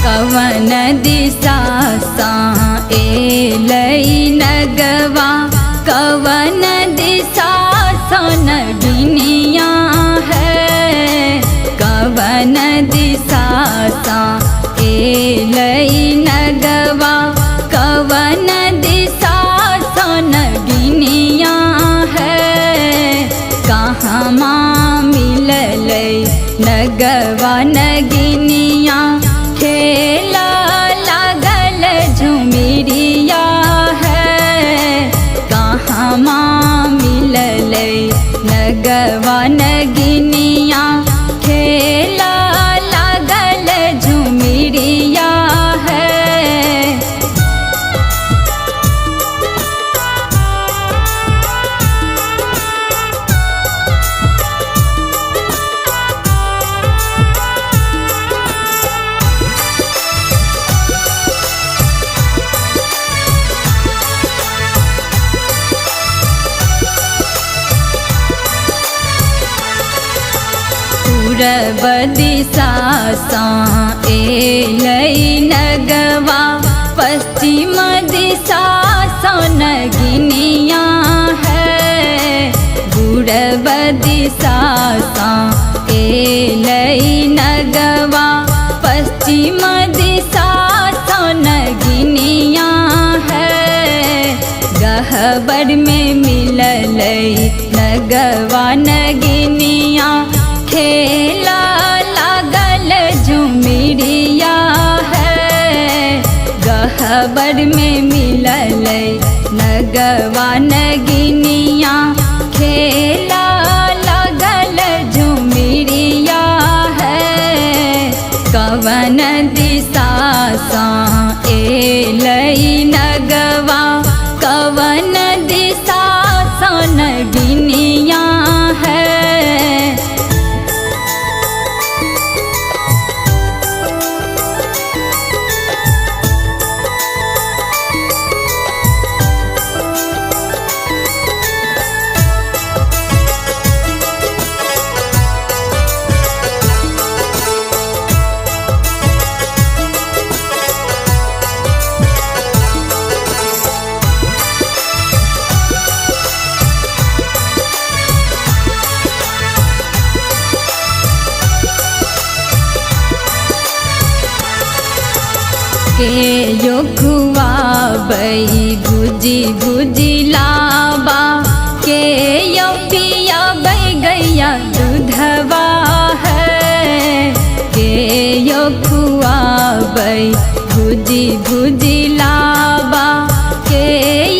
कवन दिशा सा एलई नगवा कवन दिशा सा नगिनिया है। कवन दिशा सा एलई नगवा कवन दिशा सा नगिनिया है। कहाँ मिललै नगवा नगिनिया खेला लागल झुमिरिया है। कहाँ मिललै नगवा नगिनिया खेला लागल झुमिरिया है। पूरब दिशा सा एलई नगवा पश्चिम दिशा सा नगिनिया है। पूरब दिशा सा एलई नगवा पश्चिम दिशा सा नगिनिया है। गहबर में मिललै नगवा नगिनिया खेला लागल झुमिरिया है। गहबर में मिललै नगवा नगिनिया खेला लागल झुमिरिया है। कवन दिशा सा एलई नगवा कवन दिशा सा नगिनिया है। के यो खुआबै भुजी भुजी लाबा के यो पियाबै गैया दूधवा है। के यो खुआबै भुजी भुजी लाबा के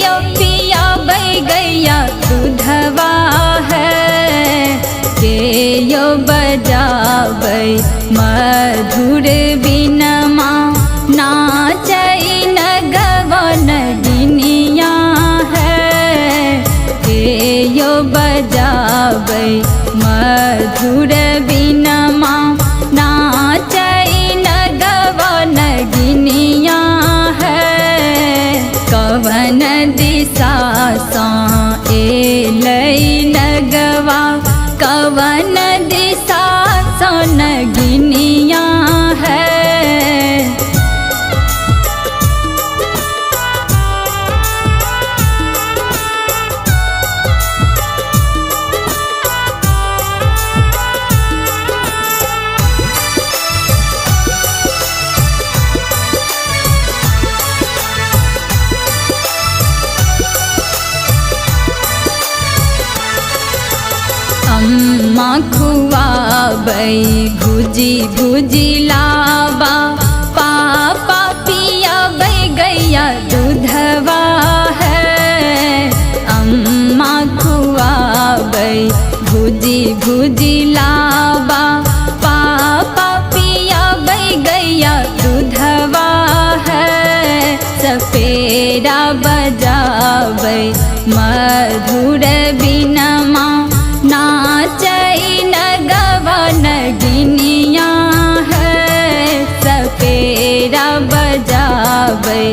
यो पियाबै गैया दूधवा है। के यो बजाबै मधुर बिनमा नाचै नगवा नगिनिया है। के यो बजाबै मधुर बिनमा नाचै नगवा नगिनिया है। कवन दिशा सा एलई नगवा कवन दिशा सा नगिनिया है। अम्मा खुआबै भुजी भुजी लाबा पापा पियाबै गैया दूधवा है। अम्मा खुआबै भुजी भुजी लाबा पापा पियाबै गैया दूधवा है। सपेरा बजाबै मधुर बिनमा नाचै नगवा नगिनिया है। सपेरा बजाबै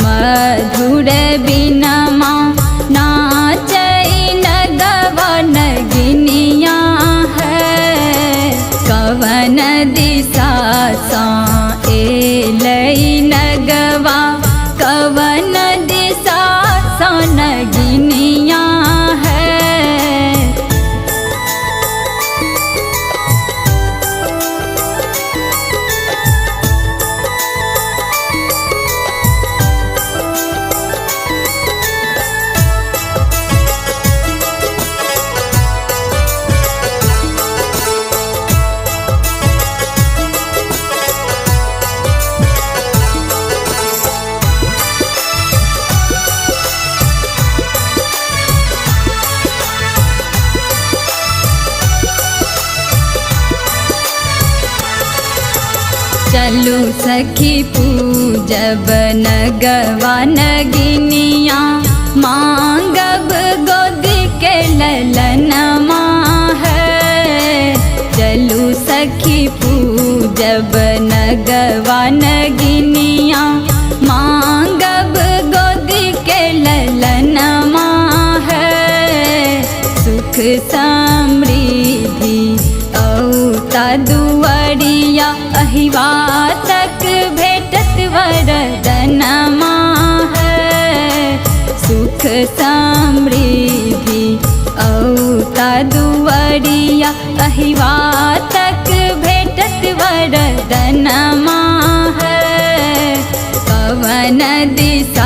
मधुर बिनमा नाचै नगवा नगिनिया है। कवन दिशा सा एल चलू सखी पूजब नगवा नगिनिया मांगब गोदी के ललनमा है। चलू सखी पूजब नगवा नगिनिया मांगब गोदी के ललनमा है। सुख समृद्धि औता दुआरिया अहिवा तक भेटत वरदनमा है। सुख समृद्धि औता दुआरिया अहिवा तक भेटत वरदनमा है। पवन दिशा